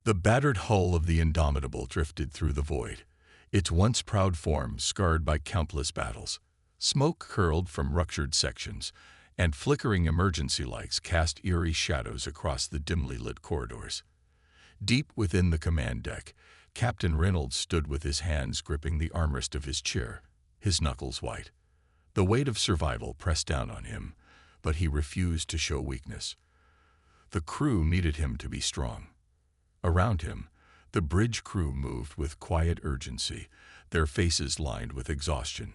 The battered hull of the Indomitable drifted through the void, its once proud form scarred by countless battles. Smoke curled from ruptured sections, and flickering emergency lights cast eerie shadows across the dimly lit corridors. Deep within the command deck, Captain Reynolds stood with his hands gripping the armrest of his chair, his knuckles white. The weight of survival pressed down on him, but he refused to show weakness. The crew needed him to be strong. Around him, the bridge crew moved with quiet urgency, their faces lined with exhaustion.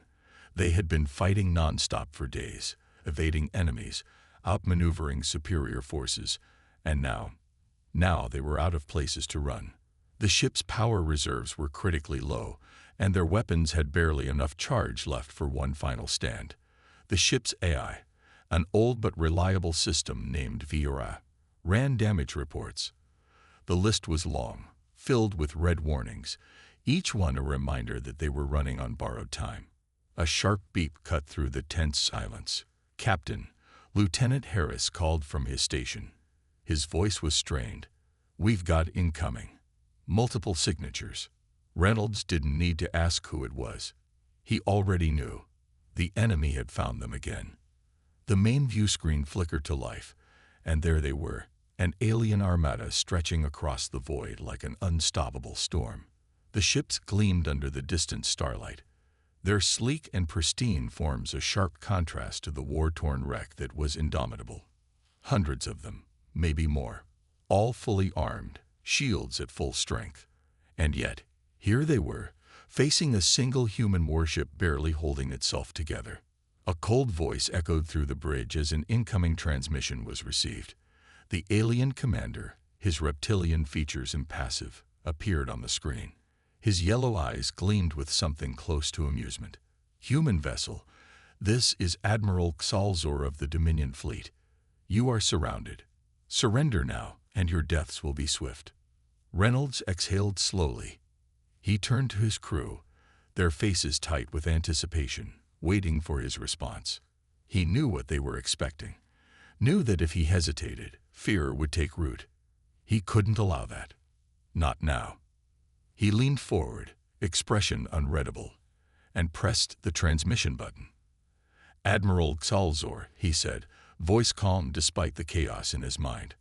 They had been fighting nonstop for days, evading enemies, outmaneuvering superior forces, and now they were out of places to run. The ship's power reserves were critically low, and their weapons had barely enough charge left for one final stand. The ship's AI, an old but reliable system named VRA, ran damage reports. The list was long, filled with red warnings, each one a reminder that they were running on borrowed time. A sharp beep cut through the tense silence. "Captain," Lieutenant Harris called from his station. His voice was strained. "We've got incoming." Multiple signatures. Reynolds didn't need to ask who it was. He already knew. The enemy had found them again. The main view screen flickered to life, and there they were, an alien armada stretching across the void like an unstoppable storm. The ships gleamed under the distant starlight. Their sleek and pristine forms a sharp contrast to the war-torn wreck that was Indomitable. Hundreds of them, maybe more, all fully armed, shields at full strength. And yet, here they were, facing a single human warship barely holding itself together. A cold voice echoed through the bridge as an incoming transmission was received. The alien commander, his reptilian features impassive, appeared on the screen. His yellow eyes gleamed with something close to amusement. "Human vessel, this is Admiral Xalzor of the Dominion Fleet. You are surrounded. Surrender now, and your deaths will be swift." Reynolds exhaled slowly. He turned to his crew, their faces tight with anticipation, waiting for his response. He knew what they were expecting, knew that if he hesitated, fear would take root. He couldn't allow that. Not now. He leaned forward, expression unreadable, and pressed the transmission button. "Admiral Xalzor," he said, voice calm despite the chaos in his mind.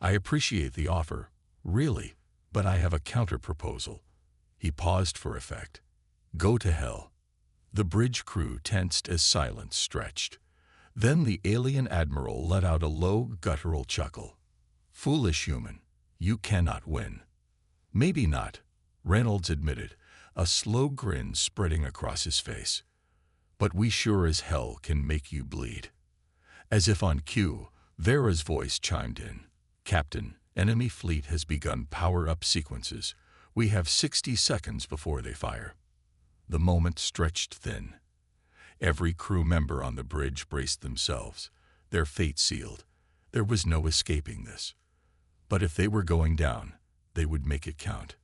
"I appreciate the offer, really, but I have a counter-proposal." He paused for effect. "Go to hell." The bridge crew tensed as silence stretched. Then the alien admiral let out a low, guttural chuckle. "Foolish human, you cannot win." "Maybe not," Reynolds admitted, a slow grin spreading across his face. "But we sure as hell can make you bleed." As if on cue, Vera's voice chimed in. "Captain, enemy fleet has begun power-up sequences. We have 60 seconds before they fire." The moment stretched thin. Every crew member on the bridge braced themselves, their fate sealed. There was no escaping this. But if they were going down, they would make it count.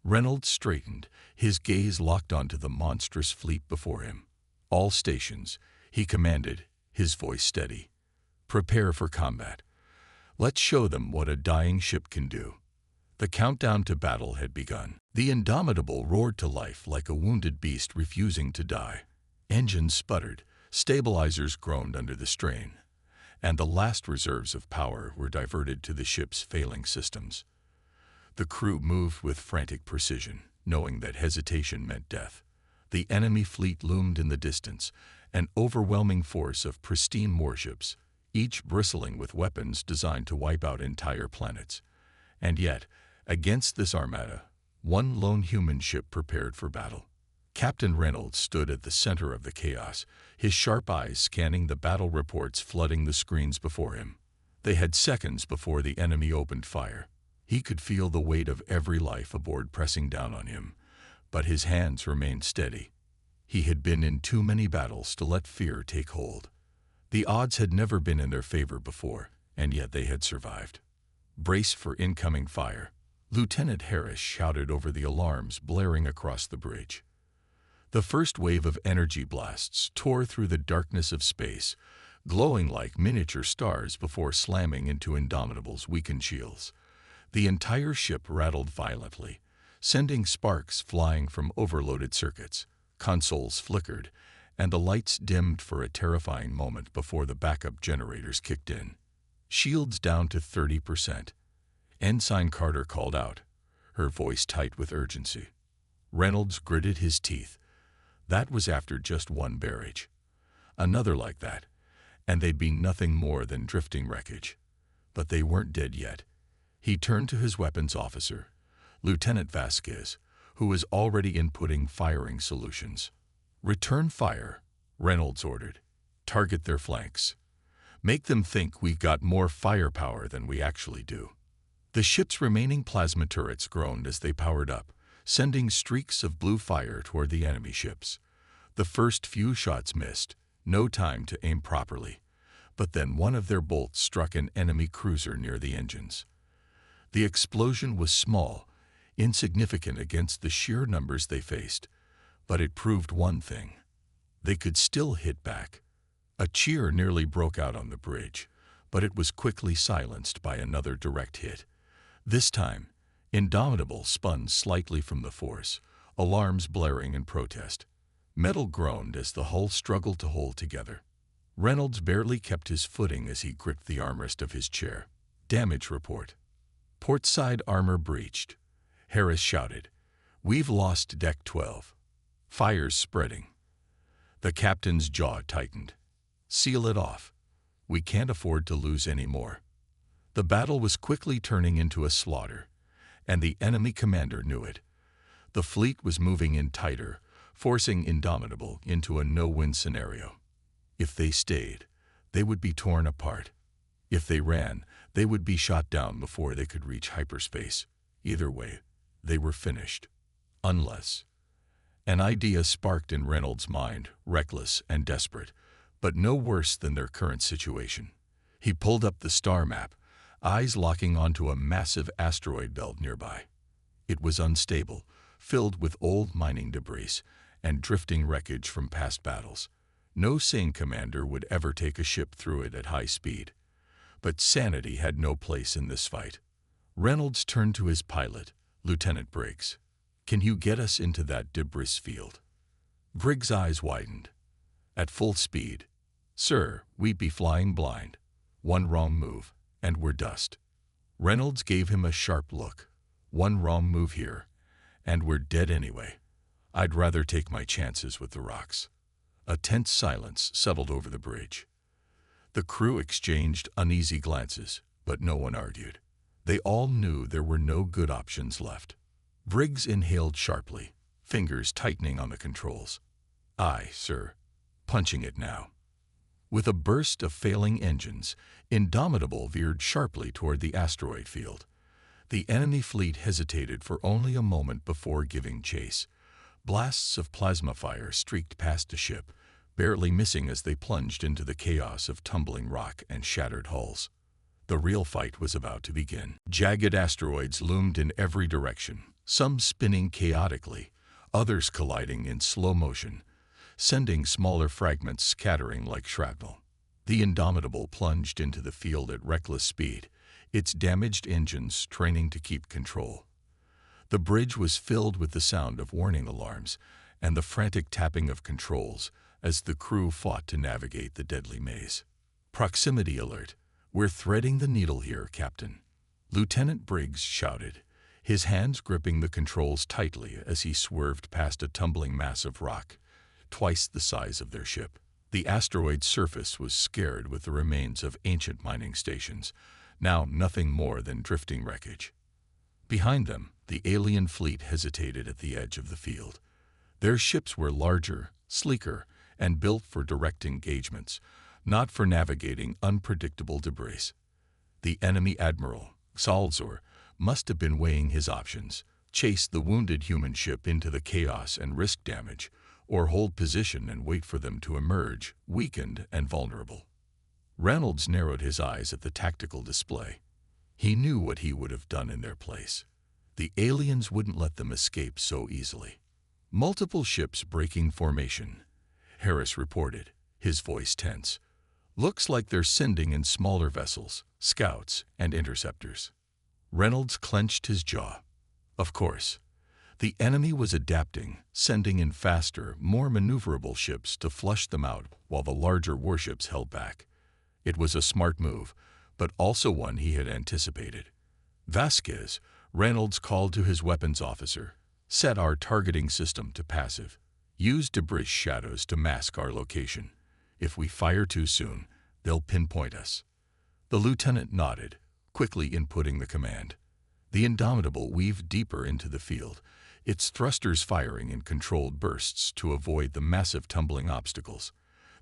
Reynolds straightened, his gaze locked onto the monstrous fleet before him. "All stations," he commanded, his voice steady. "Prepare for combat. Let's show them what a dying ship can do." The countdown to battle had begun. The Indomitable roared to life like a wounded beast refusing to die. Engines sputtered, stabilizers groaned under the strain, and the last reserves of power were diverted to the ship's failing systems. The crew moved with frantic precision, knowing that hesitation meant death. The enemy fleet loomed in the distance, an overwhelming force of pristine warships, each bristling with weapons designed to wipe out entire planets. And yet, against this armada, one lone human ship prepared for battle. Captain Reynolds stood at the center of the chaos, his sharp eyes scanning the battle reports flooding the screens before him. They had seconds before the enemy opened fire. He could feel the weight of every life aboard pressing down on him, but his hands remained steady. He had been in too many battles to let fear take hold. The odds had never been in their favor before, and yet they had survived. "Brace for incoming fire," Lieutenant Harris shouted over the alarms blaring across the bridge. The first wave of energy blasts tore through the darkness of space, glowing like miniature stars before slamming into Indomitable's weakened shields. The entire ship rattled violently, sending sparks flying from overloaded circuits. Consoles flickered, and the lights dimmed for a terrifying moment before the backup generators kicked in. Shields down to 30%. Ensign Carter called out, her voice tight with urgency. Reynolds gritted his teeth. That was after just one barrage. Another like that, and they'd be nothing more than drifting wreckage. But they weren't dead yet. He turned to his weapons officer, Lieutenant Vasquez, who was already inputting firing solutions. "Return fire," Reynolds ordered. "Target their flanks. Make them think we've got more firepower than we actually do." The ship's remaining plasma turrets groaned as they powered up, sending streaks of blue fire toward the enemy ships. The first few shots missed, no time to aim properly, but then one of their bolts struck an enemy cruiser near the engines. The explosion was small, insignificant against the sheer numbers they faced, but it proved one thing: they could still hit back. A cheer nearly broke out on the bridge, but it was quickly silenced by another direct hit. This time, Indomitable spun slightly from the force, alarms blaring in protest. Metal groaned as the hull struggled to hold together. Reynolds barely kept his footing as he gripped the armrest of his chair. "Damage report." "Port side armor breached," Harris shouted. "We've lost deck 12. Fire's spreading." The captain's jaw tightened. "Seal it off. We can't afford to lose any more." The battle was quickly turning into a slaughter, and the enemy commander knew it. The fleet was moving in tighter, forcing Indomitable into a no-win scenario. If they stayed, they would be torn apart. If they ran, they would be shot down before they could reach hyperspace. Either way, they were finished. Unless... An idea sparked in Reynolds' mind, reckless and desperate, but no worse than their current situation. He pulled up the star map, eyes locking onto a massive asteroid belt nearby. It was unstable, filled with old mining debris and drifting wreckage from past battles. No sane commander would ever take a ship through it at high speed. But sanity had no place in this fight. Reynolds turned to his pilot, Lieutenant Briggs. "Can you get us into that debris field?" Briggs' eyes widened. "At full speed, sir, we'd be flying blind. One wrong move, and we're dust." Reynolds gave him a sharp look. "One wrong move here, and we're dead anyway. I'd rather take my chances with the rocks." A tense silence settled over the bridge. The crew exchanged uneasy glances, but no one argued. They all knew there were no good options left. Briggs inhaled sharply, fingers tightening on the controls. "Aye, sir. Punching it now." With a burst of failing engines, Indomitable veered sharply toward the asteroid field. The enemy fleet hesitated for only a moment before giving chase. Blasts of plasma fire streaked past the ship, barely missing as they plunged into the chaos of tumbling rock and shattered hulls. The real fight was about to begin. Jagged asteroids loomed in every direction, some spinning chaotically, others colliding in slow motion, sending smaller fragments scattering like shrapnel. The Indomitable plunged into the field at reckless speed, its damaged engines training to keep control. The bridge was filled with the sound of warning alarms and the frantic tapping of controls as the crew fought to navigate the deadly maze. "Proximity alert. We're threading the needle here, Captain," Lieutenant Briggs shouted, his hands gripping the controls tightly as he swerved past a tumbling mass of rock, twice the size of their ship. The asteroid's surface was scarred with the remains of ancient mining stations, now nothing more than drifting wreckage. Behind them, the alien fleet hesitated at the edge of the field. Their ships were larger, sleeker, and built for direct engagements, not for navigating unpredictable debris. The enemy admiral, Salzor, must have been weighing his options: chase the wounded human ship into the chaos and risk damage, or hold position and wait for them to emerge, weakened and vulnerable. Reynolds narrowed his eyes at the tactical display. He knew what he would have done in their place. The aliens wouldn't let them escape so easily. "Multiple ships breaking formation," Harris reported, his voice tense. "Looks like they're sending in smaller vessels, scouts, and interceptors." Reynolds clenched his jaw. Of course. The enemy was adapting, sending in faster, more maneuverable ships to flush them out while the larger warships held back. It was a smart move, but also one he had anticipated. Vasquez, Reynolds called to his weapons officer, set our targeting system to passive. Use debris shadows to mask our location. If we fire too soon, they'll pinpoint us. The lieutenant nodded, quickly inputting the command. The Indomitable weaved deeper into the field, its thrusters firing in controlled bursts to avoid the massive tumbling obstacles.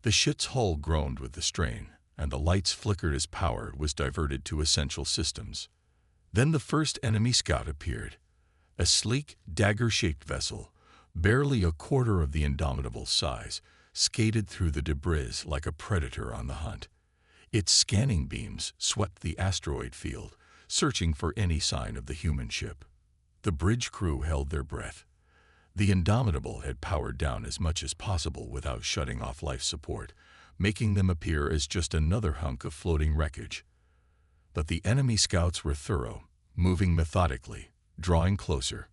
The ship's hull groaned with the strain, and the lights flickered as power was diverted to essential systems. Then the first enemy scout appeared, a sleek, dagger-shaped vessel, barely a quarter of the Indomitable's size, skated through the debris like a predator on the hunt. Its scanning beams swept the asteroid field, searching for any sign of the human ship. The bridge crew held their breath. The Indomitable had powered down as much as possible without shutting off life support, making them appear as just another hunk of floating wreckage. But the enemy scouts were thorough, moving methodically, drawing closer.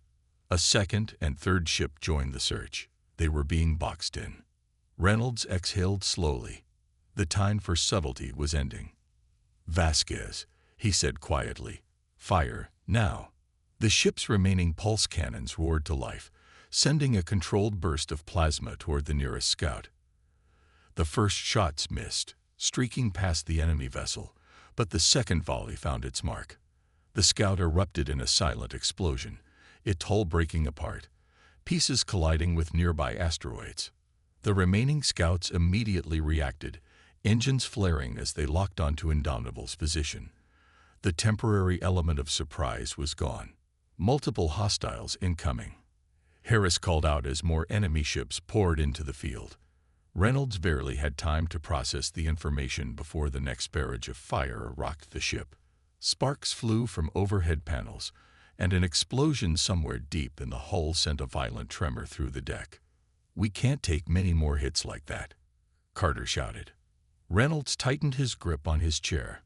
A second and third ship joined the search. They were being boxed in. Reynolds exhaled slowly. The time for subtlety was ending. "Vasquez," he said quietly, "fire, now." The ship's remaining pulse cannons roared to life, sending a controlled burst of plasma toward the nearest scout. The first shots missed, streaking past the enemy vessel, but the second volley found its mark. The scout erupted in a silent explosion, its hull breaking apart, pieces colliding with nearby asteroids. The remaining scouts immediately reacted, engines flaring as they locked onto Indomitable's position. The temporary element of surprise was gone. Multiple hostiles incoming. Harris called out as more enemy ships poured into the field. Reynolds barely had time to process the information before the next barrage of fire rocked the ship. Sparks flew from overhead panels, and an explosion somewhere deep in the hull sent a violent tremor through the deck. "We can't take many more hits like that," Carter shouted. Reynolds tightened his grip on his chair.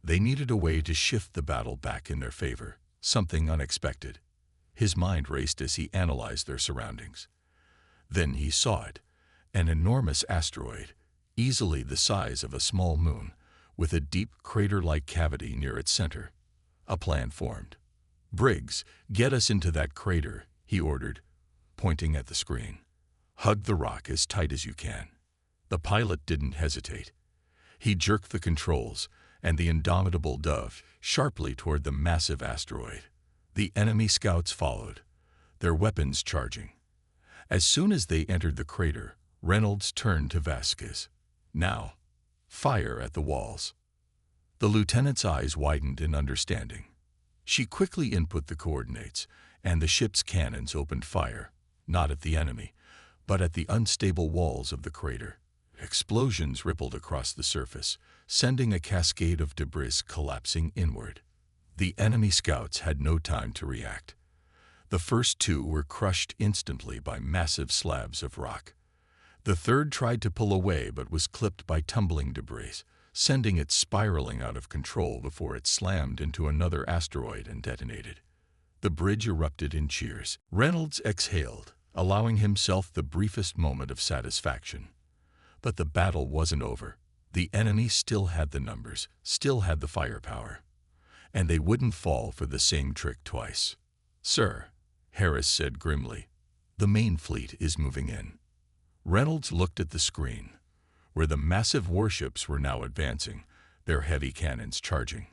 They needed a way to shift the battle back in their favor, something unexpected. His mind raced as he analyzed their surroundings. Then he saw it, an enormous asteroid, easily the size of a small moon, with a deep crater-like cavity near its center. A plan formed. "Briggs, get us into that crater," he ordered, pointing at the screen. "Hug the rock as tight as you can." The pilot didn't hesitate. He jerked the controls, and the Indomitable dove sharply toward the massive asteroid. The enemy scouts followed, their weapons charging. As soon as they entered the crater, Reynolds turned to Vasquez. "Now, fire at the walls." The lieutenant's eyes widened in understanding. She quickly input the coordinates, and the ship's cannons opened fire, not at the enemy, but at the unstable walls of the crater. Explosions rippled across the surface, sending a cascade of debris collapsing inward. The enemy scouts had no time to react. The first two were crushed instantly by massive slabs of rock. The third tried to pull away but was clipped by tumbling debris, sending it spiraling out of control before it slammed into another asteroid and detonated. The bridge erupted in cheers. Reynolds exhaled, allowing himself the briefest moment of satisfaction. But the battle wasn't over. The enemy still had the numbers, still had the firepower. And they wouldn't fall for the same trick twice. "Sir," Harris said grimly, "the main fleet is moving in." Reynolds looked at the screen, where the massive warships were now advancing, their heavy cannons charging.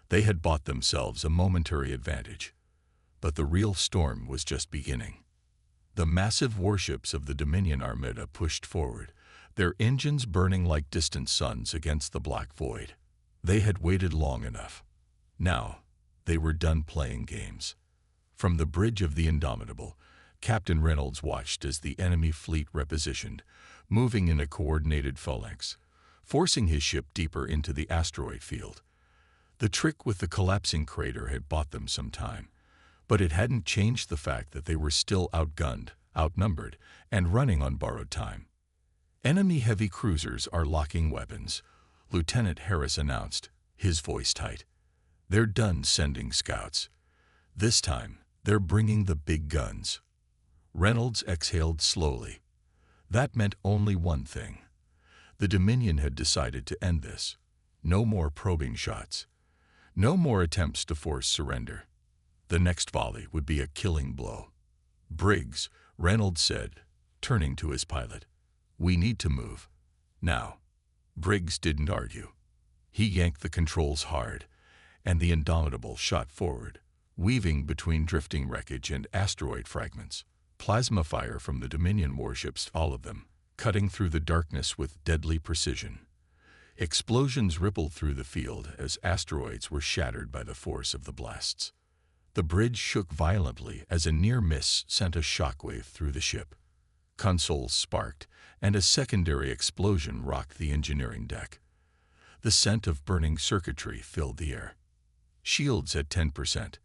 They had bought themselves a momentary advantage, but the real storm was just beginning. The massive warships of the Dominion Armada pushed forward, their engines burning like distant suns against the black void. They had waited long enough. Now, they were done playing games. From the bridge of the Indomitable, Captain Reynolds watched as the enemy fleet repositioned, moving in a coordinated phalanx, forcing his ship deeper into the asteroid field. The trick with the collapsing crater had bought them some time, but it hadn't changed the fact that they were still outgunned, outnumbered, and running on borrowed time. "Enemy heavy cruisers are locking weapons," Lieutenant Harris announced, his voice tight. They're done sending scouts. This time, they're bringing the big guns. Reynolds exhaled slowly. That meant only one thing. The Dominion had decided to end this. No more probing shots. No more attempts to force surrender. The next volley would be a killing blow. "Briggs," Reynolds said, turning to his pilot. "We need to move. Now." Briggs didn't argue. He yanked the controls hard, and the Indomitable shot forward, weaving between drifting wreckage and asteroid fragments. Plasma fire from the Dominion warships followed them, cutting through the darkness with deadly precision. Explosions rippled through the field as asteroids were shattered by the force of the blasts. The bridge shook violently as a near miss sent a shockwave through the ship. Consoles sparked, and a secondary explosion rocked the engineering deck. The scent of burning circuitry filled the air. "Shields at 10%.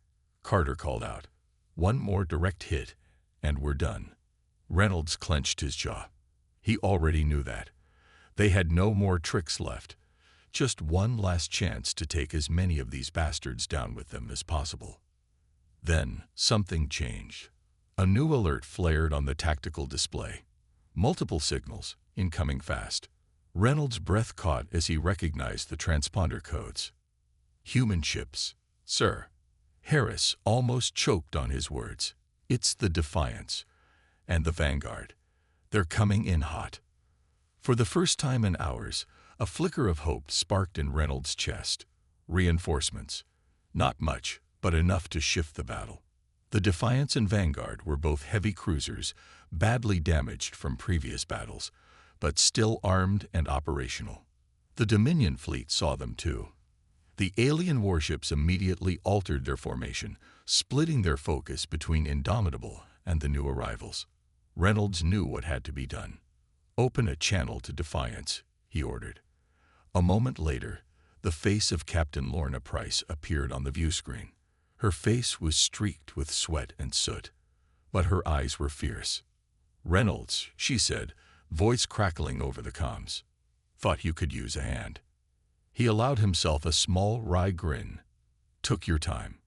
Carter called out. "One more direct hit, and we're done." Reynolds clenched his jaw. He already knew that. They had no more tricks left. Just one last chance to take as many of these bastards down with them as possible. Then, something changed. A new alert flared on the tactical display. Multiple signals, incoming fast. Reynolds' breath caught as he recognized the transponder codes. "Human ships, sir." Harris almost choked on his words. "It's the Defiance and the Vanguard. They're coming in hot." For the first time in hours, a flicker of hope sparked in Reynolds' chest. Reinforcements. Not much, but enough to shift the battle. The Defiance and Vanguard were both heavy cruisers, badly damaged from previous battles, but still armed and operational. The Dominion fleet saw them too. The alien warships immediately altered their formation, splitting their focus between Indomitable and the new arrivals. Reynolds knew what had to be done. "Open a channel to Defiance," he ordered. A moment later, the face of Captain Lorna Price appeared on the view screen. Her face was streaked with sweat and soot, but her eyes were fierce. "Reynolds," she said, voice crackling over the comms. "Thought you could use a hand." He allowed himself a small, wry grin. "Took your time."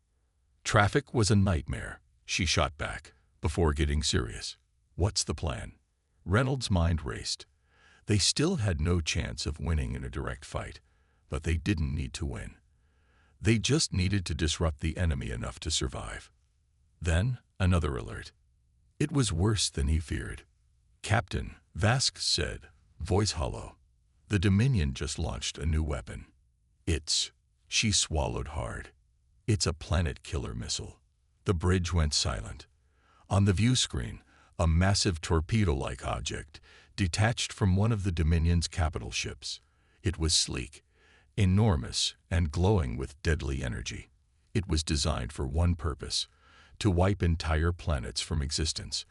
"Traffic was a nightmare," she shot back, before getting serious. "What's the plan?" Reynolds' mind raced. They still had no chance of winning in a direct fight, but they didn't need to win. They just needed to disrupt the enemy enough to survive. Then, another alert. It was worse than he feared. "Captain," Vask said, voice hollow. "The Dominion just launched a new weapon. She swallowed hard. It's a planet-killer missile." The bridge went silent. On the view screen, a massive torpedo-like object detached from one of the Dominion's capital ships. It was sleek, enormous, and glowing with deadly energy. It was designed for one purpose: to wipe entire planets from existence,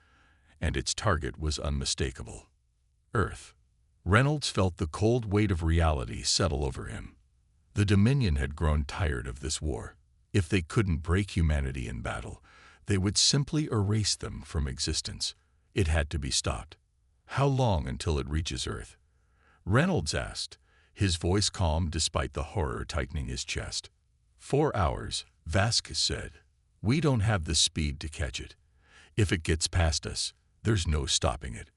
and its target was unmistakable: Earth. Reynolds felt the cold weight of reality settle over him. The Dominion had grown tired of this war. If they couldn't break humanity in battle, they would simply erase them from existence. It had to be stopped. "How long until it reaches Earth?" Reynolds asked, his voice calm despite the horror tightening his chest. 4 hours, Vask said. "We don't have the speed to catch it. If it gets past us, there's no stopping it."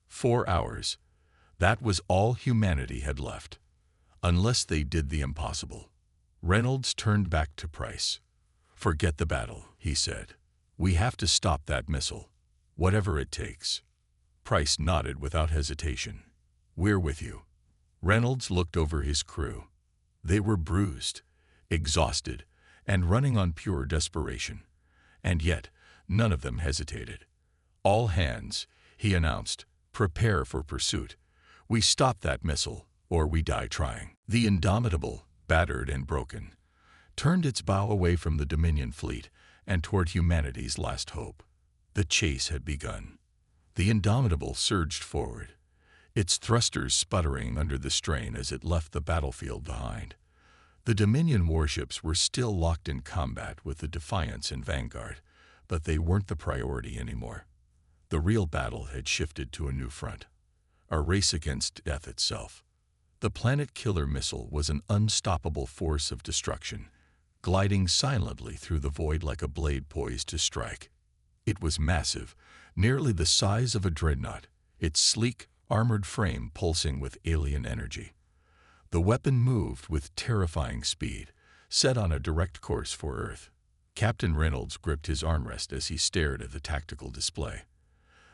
4 hours. That was all humanity had left. Unless they did the impossible. Reynolds turned back to Price. "Forget the battle," he said. "We have to stop that missile. Whatever it takes." Price nodded without hesitation. "We're with you." Reynolds looked over his crew. They were bruised, exhausted, and running on pure desperation. And yet, none of them hesitated. "All hands," he announced, "prepare for pursuit. We stop that missile, or we die trying." The Indomitable, battered and broken, turned its bow away from the Dominion fleet and toward humanity's last hope. The chase had begun. The Indomitable surged forward, its thrusters sputtering under the strain as it left the battlefield behind. The Dominion warships were still locked in combat with the Defiance and Vanguard, but they weren't the priority anymore. The real battle had shifted to a new front, a race against death itself. The planet-killer missile was an unstoppable force of destruction, gliding silently through the void like a blade poised to strike. It was massive, nearly the size of a dreadnought, its sleek, armored frame pulsing with alien energy. The weapon moved with terrifying speed, set on a direct course for Earth. Captain Reynolds gripped his armrest as he stared at the tactical display.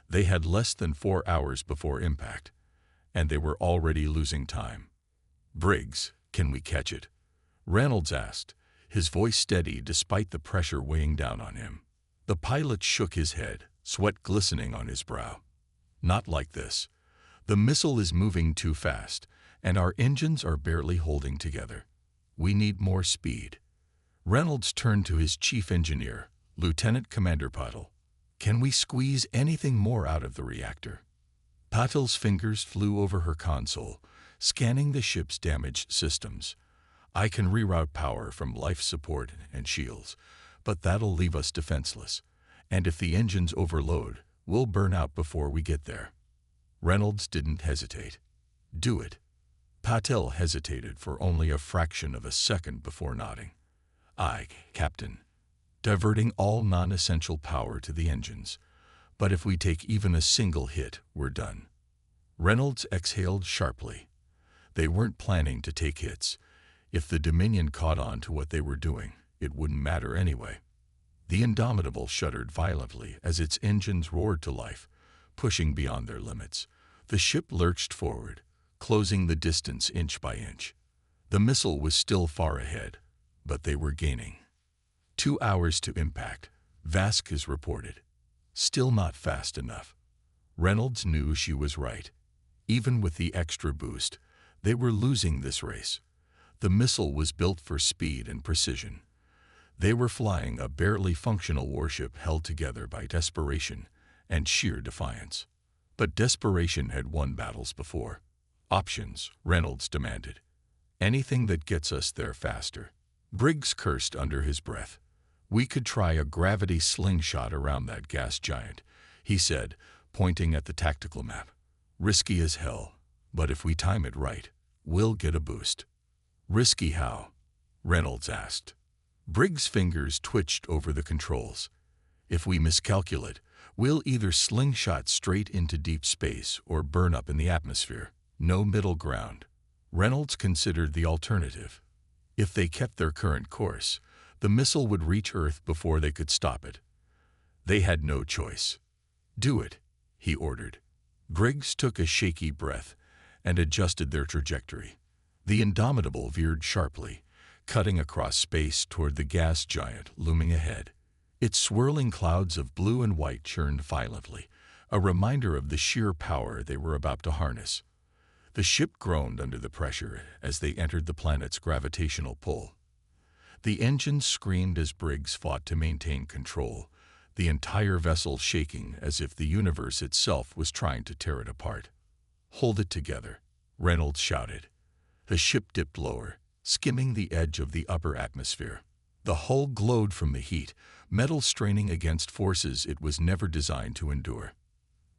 They had less than 4 hours before impact, and they were already losing time. "Briggs, can we catch it?" Reynolds asked, his voice steady despite the pressure weighing down on him. The pilot shook his head, sweat glistening on his brow. "Not like this. The missile is moving too fast, and our engines are barely holding together. We need more speed." Reynolds turned to his chief engineer, Lieutenant Commander Patel. "Can we squeeze anything more out of the reactor?" Patel's fingers flew over her console, scanning the ship's damaged systems. "I can reroute power from life support and shields, but that'll leave us defenseless. And if the engines overload, we'll burn out before we get there." Reynolds didn't hesitate. "Do it." Patel hesitated for only a fraction of a second before nodding. "Aye, Captain. Diverting all non-essential power to the engines. But if we take even a single hit, we're done." Reynolds exhaled sharply. They weren't planning to take hits. If the Dominion caught on to what they were doing, it wouldn't matter anyway. The Indomitable shuddered violently as its engines roared to life, pushing beyond their limits. The ship lurched forward, closing the distance inch by inch. The missile was still far ahead, but they were gaining. 2 hours to impact, Vasquez reported. Still not fast enough. Reynolds knew she was right. Even with the extra boost, they were losing this race. The missile was built for speed and precision. They were flying a barely functional warship held together by desperation and sheer defiance. But desperation had won battles before. "Options," Reynolds demanded. "Anything that gets us there faster." Briggs cursed under his breath. "We could try a gravity slingshot around that gas giant," he said, pointing at the tactical map. "Risky as hell, but if we time it right, we'll get a boost." "Risky how?" Reynolds asked. Briggs' fingers twitched over the controls. "If we miscalculate, we'll either slingshot straight into deep space or burn up in the atmosphere. No middle ground." Reynolds considered the alternative. If they kept their current course, the missile would reach Earth before they could stop it. They had no choice. "Do it," he ordered. Briggs took a shaky breath and adjusted their trajectory. The Indomitable veered sharply, cutting across space toward the gas giant looming ahead. Its swirling clouds of blue and white churned violently, a reminder of the sheer power they were about to harness. The ship groaned under the pressure as they entered the planet's gravitational pull. The engines screamed as Briggs fought to maintain control, the entire vessel shaking as if the universe itself was trying to tear it apart. "Hold it together," Reynolds shouted. The ship dipped lower, skimming the edge of the upper atmosphere. The hull glowed from the heat, metal straining against forces it was never designed to endure.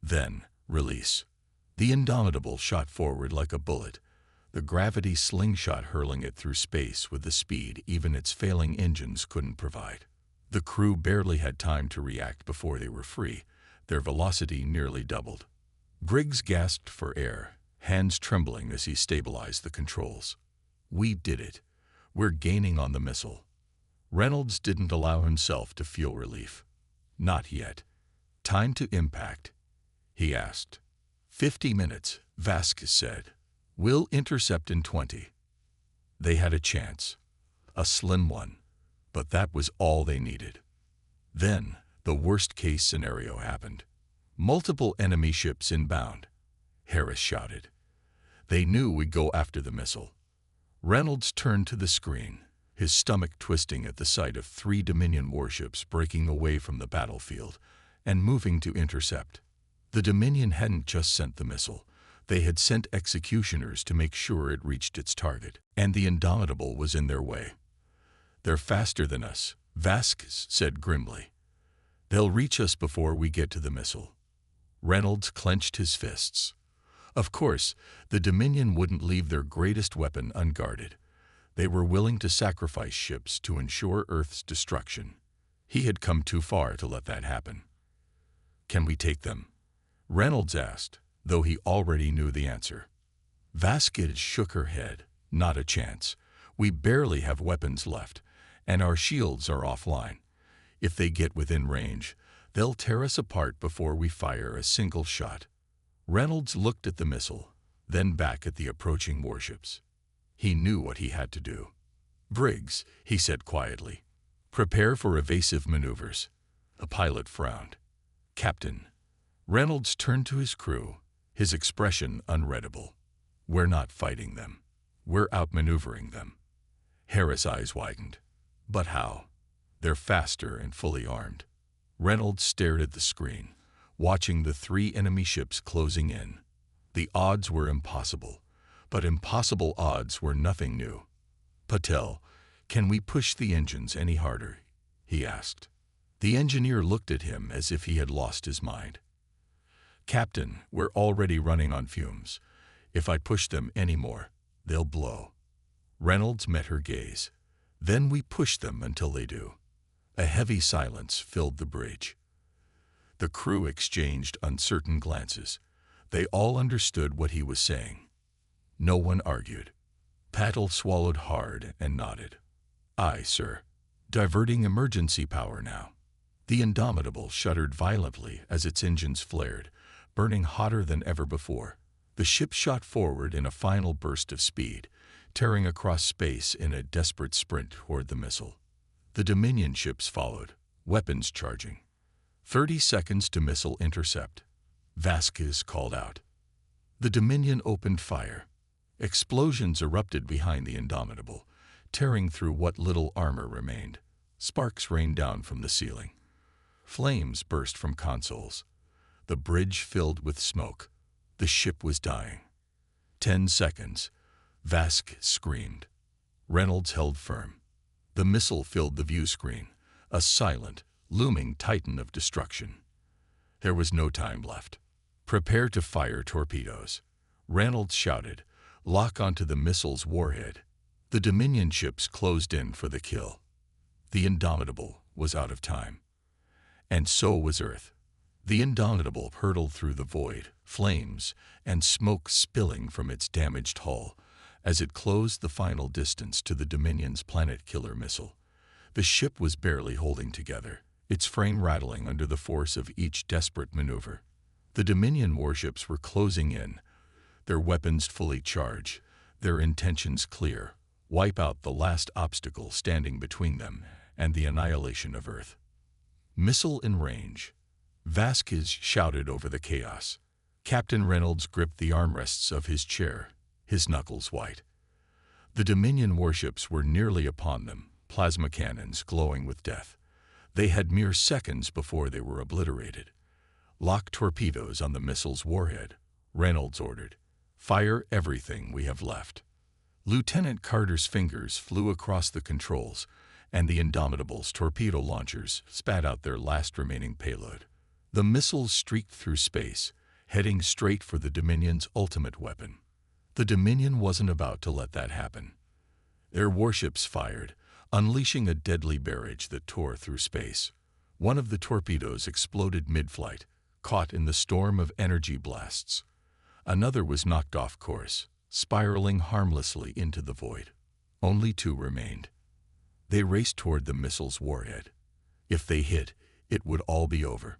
Then, release. The Indomitable shot forward like a bullet, the gravity slingshot hurling it through space with the speed even its failing engines couldn't provide. The crew barely had time to react before they were free, their velocity nearly doubled. Briggs gasped for air, hands trembling as he stabilized the controls. "We did it. We're gaining on the missile." Reynolds didn't allow himself to feel relief. "Not yet. Time to impact?" he asked. 50 minutes, Vasquez said. "We'll intercept in 20. They had a chance. A slim one. But that was all they needed. Then, the worst-case scenario happened. "Multiple enemy ships inbound," Harris shouted. "They knew we'd go after the missile." Reynolds turned to the screen, his stomach twisting at the sight of 3 Dominion warships breaking away from the battlefield and moving to intercept. The Dominion hadn't just sent the missile. They had sent executioners to make sure it reached its target, and the Indomitable was in their way. "They're faster than us," Vasquez said grimly. "They'll reach us before we get to the missile." Reynolds clenched his fists. Of course, the Dominion wouldn't leave their greatest weapon unguarded. They were willing to sacrifice ships to ensure Earth's destruction. He had come too far to let that happen. "Can we take them?" Reynolds asked, though he already knew the answer. Vasquez shook her head. "Not a chance. We barely have weapons left, and our shields are offline. If they get within range, they'll tear us apart before we fire a single shot." Reynolds looked at the missile, then back at the approaching warships. He knew what he had to do. "Briggs," he said quietly, "prepare for evasive maneuvers." The pilot frowned. "Captain." Reynolds turned to his crew, his expression unreadable. "We're not fighting them. We're outmaneuvering them." Harris' eyes widened. "But how?" "They're faster and fully armed." Reynolds stared at the screen, watching the 3 enemy ships closing in. The odds were impossible, but impossible odds were nothing new. "Patel, can we push the engines any harder?" he asked. The engineer looked at him as if he had lost his mind. "Captain, we're already running on fumes. If I push them any more, they'll blow." Reynolds met her gaze. "Then we push them until they do." A heavy silence filled the bridge. The crew exchanged uncertain glances. They all understood what he was saying. No one argued. Patel swallowed hard and nodded. "Aye, sir. Diverting emergency power now." The Indomitable shuddered violently as its engines flared, burning hotter than ever before. The ship shot forward in a final burst of speed, tearing across space in a desperate sprint toward the missile. The Dominion ships followed, weapons charging. 30 seconds to missile intercept. Vasquez called out. The Dominion opened fire. Explosions erupted behind the Indomitable, tearing through what little armor remained. Sparks rained down from the ceiling. Flames burst from consoles. The bridge filled with smoke. The ship was dying. 10 seconds. Vasquez screamed. Reynolds held firm. The missile filled the view screen, a silent, looming titan of destruction. There was no time left. "Prepare to fire torpedoes," Reynolds shouted. "Lock onto the missile's warhead." The Dominion ships closed in for the kill. The Indomitable was out of time. And so was Earth. The Indomitable hurtled through the void, flames and smoke spilling from its damaged hull as it closed the final distance to the Dominion's planet-killer missile. The ship was barely holding together, its frame rattling under the force of each desperate maneuver. The Dominion warships were closing in, their weapons fully charged, their intentions clear: wipe out the last obstacle standing between them and the annihilation of Earth. Missile in range. Vasquez shouted over the chaos. Captain Reynolds gripped the armrests of his chair, his knuckles white. The Dominion warships were nearly upon them, plasma cannons glowing with death. They had mere seconds before they were obliterated. "Lock torpedoes on the missile's warhead," Reynolds ordered. "Fire everything we have left." Lieutenant Carter's fingers flew across the controls, and the Indomitable's torpedo launchers spat out their last remaining payload. The missiles streaked through space, heading straight for the Dominion's ultimate weapon. The Dominion wasn't about to let that happen. Their warships fired, unleashing a deadly barrage that tore through space. One of the torpedoes exploded mid-flight, caught in the storm of energy blasts. Another was knocked off course, spiraling harmlessly into the void. Only 2 remained. They raced toward the missile's warhead. If they hit, it would all be over.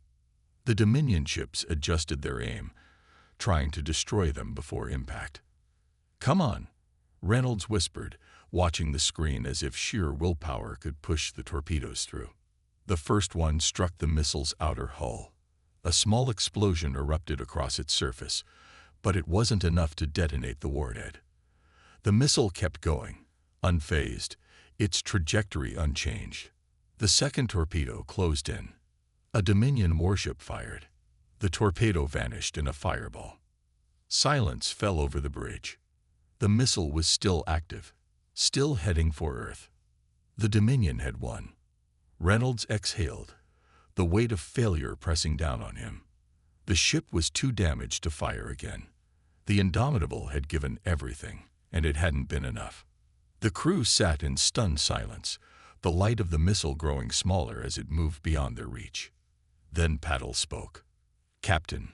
The Dominion ships adjusted their aim, trying to destroy them before impact. "Come on," Reynolds whispered, watching the screen as if sheer willpower could push the torpedoes through. The first one struck the missile's outer hull. A small explosion erupted across its surface, but it wasn't enough to detonate the warhead. The missile kept going, unfazed, its trajectory unchanged. The second torpedo closed in. A Dominion warship fired. The torpedo vanished in a fireball. Silence fell over the bridge. The missile was still active, still heading for Earth. The Dominion had won. Reynolds exhaled, the weight of failure pressing down on him. The ship was too damaged to fire again. The Indomitable had given everything, and it hadn't been enough. The crew sat in stunned silence, the light of the missile growing smaller as it moved beyond their reach. Then Paddle spoke. "Captain,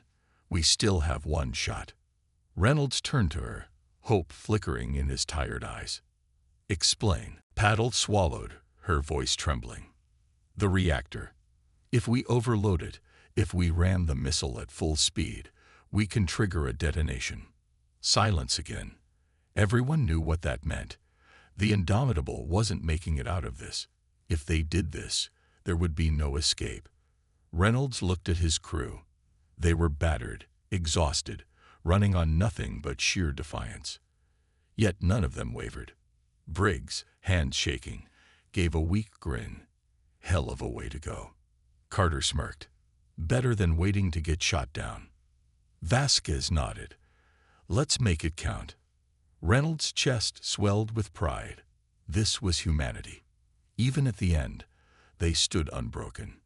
we still have one shot." Reynolds turned to her, hope flickering in his tired eyes. "Explain." Paddle swallowed, her voice trembling. "The reactor. If we overload it, if we ram the missile at full speed, we can trigger a detonation." Silence again. Everyone knew what that meant. The Indomitable wasn't making it out of this. If they did this, there would be no escape. Reynolds looked at his crew. They were battered, exhausted, running on nothing but sheer defiance. Yet none of them wavered. Briggs, hands shaking, gave a weak grin. Hell of a way to go. Carter smirked. Better than waiting to get shot down. Vasquez nodded. Let's make it count. Reynolds' chest swelled with pride. This was humanity. Even at the end, they stood unbroken.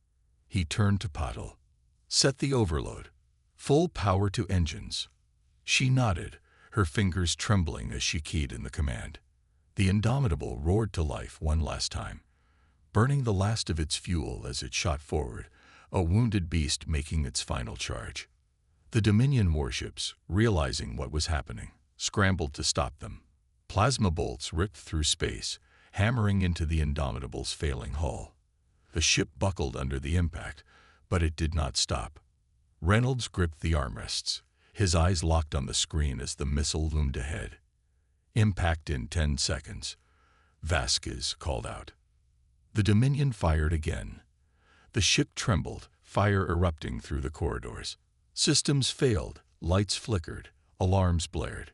He turned to Paddle. Set the overload. Full power to engines. She nodded, her fingers trembling as she keyed in the command. The Indomitable roared to life one last time, burning the last of its fuel as it shot forward, a wounded beast making its final charge. The Dominion warships, realizing what was happening, scrambled to stop them. Plasma bolts ripped through space, hammering into the Indomitable's failing hull. The ship buckled under the impact, but it did not stop. Reynolds gripped the armrests, his eyes locked on the screen as the missile loomed ahead. Impact in 10 seconds. Vasquez called out. The Dominion fired again. The ship trembled, fire erupting through the corridors. Systems failed, lights flickered, alarms blared.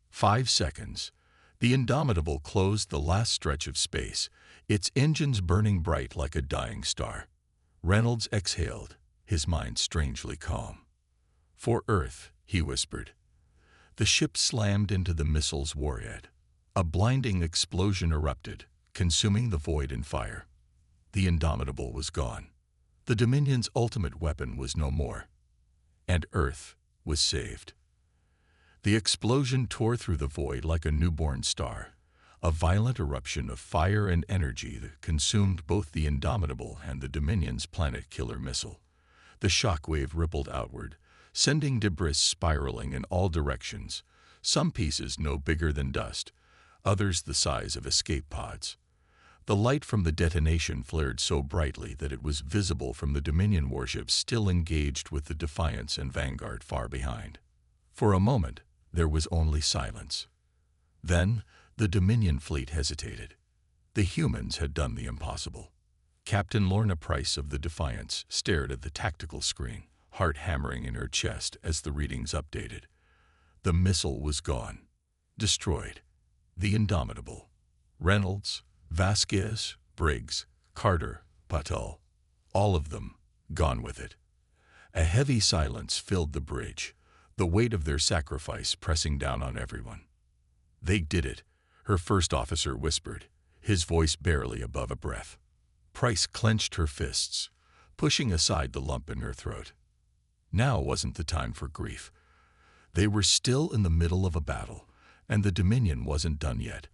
5 seconds. The Indomitable closed the last stretch of space, its engines burning bright like a dying star. Reynolds exhaled, his mind strangely calm. "For Earth," he whispered. The ship slammed into the missile's warhead. A blinding explosion erupted, consuming the void in fire. The Indomitable was gone. The Dominion's ultimate weapon was no more. And Earth was saved. The explosion tore through the void like a newborn star, a violent eruption of fire and energy that consumed both the Indomitable and the Dominion's planet-killer missile. The shockwave rippled outward, sending debris spiraling in all directions, some pieces no bigger than dust, others the size of escape pods. The light from the detonation flared so brightly that it was visible from the Dominion warships still engaged with the Defiance and Vanguard far behind. For a moment, there was only silence. Then, the Dominion fleet hesitated. The humans had done the impossible. Captain Lorna Price of the Defiance stared at the tactical screen, heart hammering in her chest as the readings updated. The missile was gone. Destroyed. The Indomitable. Reynolds, Vasquez, Briggs, Carter, Patel. All of them gone with it. A heavy silence filled the bridge, the weight of their sacrifice pressing down on everyone. "They did it," her first officer whispered, his voice barely above a breath. Price clenched her fists, pushing aside the lump in her throat. Now wasn't the time for grief. They were still in the middle of a battle, and the Dominion wasn't done yet.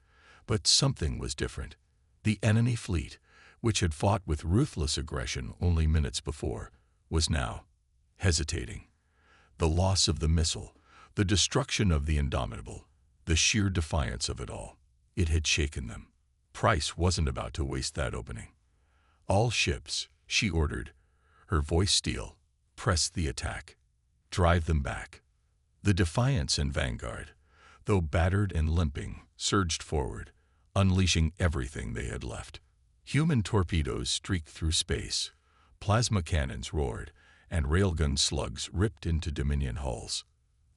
But something was different. The enemy fleet, which had fought with ruthless aggression only minutes before, was now hesitating. The loss of the missile, the destruction of the Indomitable, the sheer defiance of it all, it had shaken them. Price wasn't about to waste that opening. "All ships," she ordered, her voice steel, "press the attack. Drive them back." The Defiance and Vanguard, though battered and limping, surged forward, unleashing everything they had left. Human torpedoes streaked through space, plasma cannons roared, and railgun slugs ripped into Dominion hulls.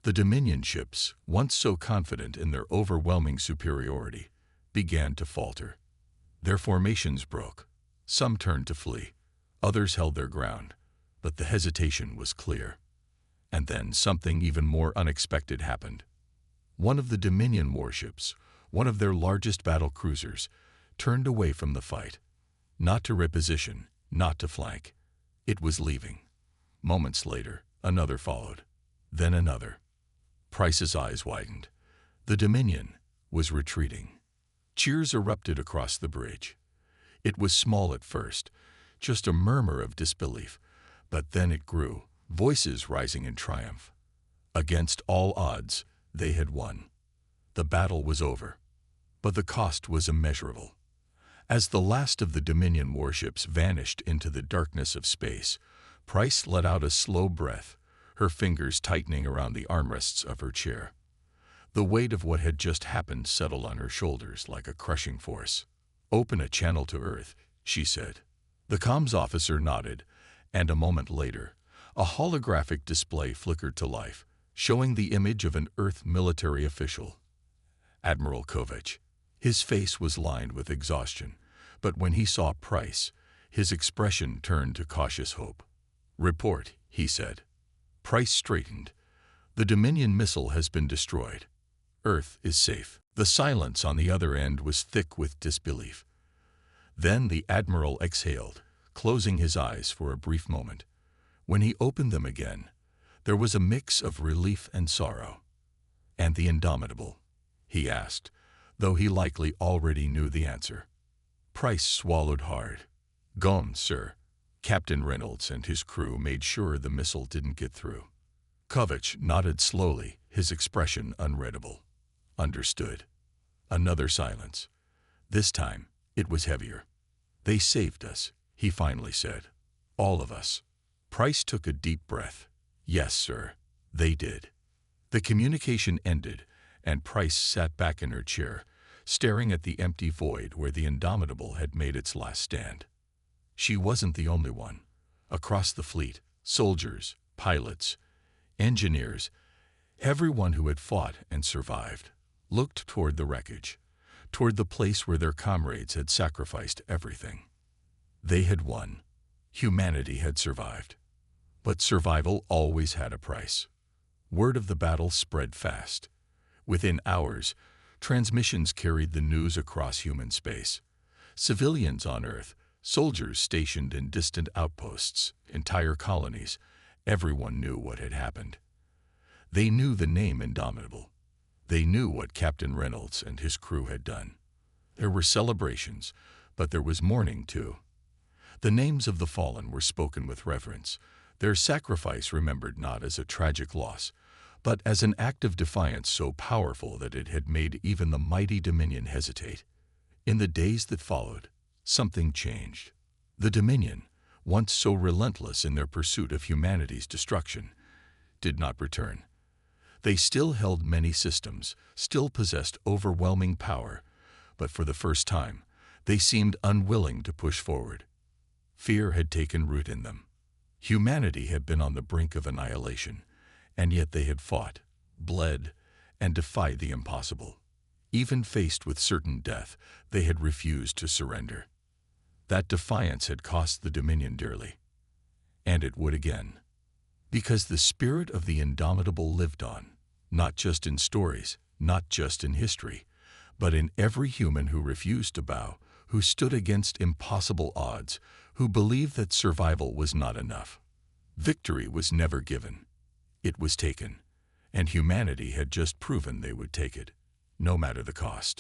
The Dominion ships, once so confident in their overwhelming superiority, began to falter. Their formations broke. Some turned to flee. Others held their ground, but the hesitation was clear. And then something even more unexpected happened. One of the Dominion warships, one of their largest battle cruisers, turned away from the fight. Not to reposition, not to flank. It was leaving. Moments later, another followed. Then another. Price's eyes widened. The Dominion was retreating. Cheers erupted across the bridge. It was small at first, just a murmur of disbelief, but then it grew, voices rising in triumph. Against all odds, they had won. The battle was over, but the cost was immeasurable. As the last of the Dominion warships vanished into the darkness of space, Price let out a slow breath, her fingers tightening around the armrests of her chair. The weight of what had just happened settled on her shoulders like a crushing force. "Open a channel to Earth," she said. The comms officer nodded, and a moment later, a holographic display flickered to life, showing the image of an Earth military official. Admiral Kovac. His face was lined with exhaustion, but when he saw Price, his expression turned to cautious hope. "Report," he said. Price straightened. "The Dominion missile has been destroyed. Earth is safe." The silence on the other end was thick with disbelief. Then the Admiral exhaled, closing his eyes for a brief moment. When he opened them again, there was a mix of relief and sorrow. "And the Indomitable?" he asked, though he likely already knew the answer. Price swallowed hard. "Gone, sir. Captain Reynolds and his crew made sure the missile didn't get through." Kovac nodded slowly, his expression unreadable. "Understood." Another silence. This time, it was heavier. "They saved us," he finally said. "All of us." Price took a deep breath. "Yes, sir, they did." The communication ended, and Price sat back in her chair, staring at the empty void where the Indomitable had made its last stand. She wasn't the only one. Across the fleet, soldiers, pilots, engineers, everyone who had fought and survived, looked toward the wreckage, toward the place where their comrades had sacrificed everything. They had won. Humanity had survived. But survival always had a price. Word of the battle spread fast. Within hours, transmissions carried the news across human space. Civilians on Earth, soldiers stationed in distant outposts, entire colonies, everyone knew what had happened. They knew the name Indomitable. They knew what Captain Reynolds and his crew had done. There were celebrations, but there was mourning too. The names of the fallen were spoken with reverence, their sacrifice remembered not as a tragic loss, but as an act of defiance so powerful that it had made even the mighty Dominion hesitate. In the days that followed, something changed. The Dominion, once so relentless in their pursuit of humanity's destruction, did not return. They still held many systems, still possessed overwhelming power, but for the first time, they seemed unwilling to push forward. Fear had taken root in them. Humanity had been on the brink of annihilation, and yet they had fought, bled, and defied the impossible. Even faced with certain death, they had refused to surrender. That defiance had cost the Dominion dearly. And it would again. Because the spirit of the Indomitable lived on, not just in stories, not just in history, but in every human who refused to bow, who stood against impossible odds, who believed that survival was not enough. Victory was never given. It was taken, and humanity had just proven they would take it, no matter the cost.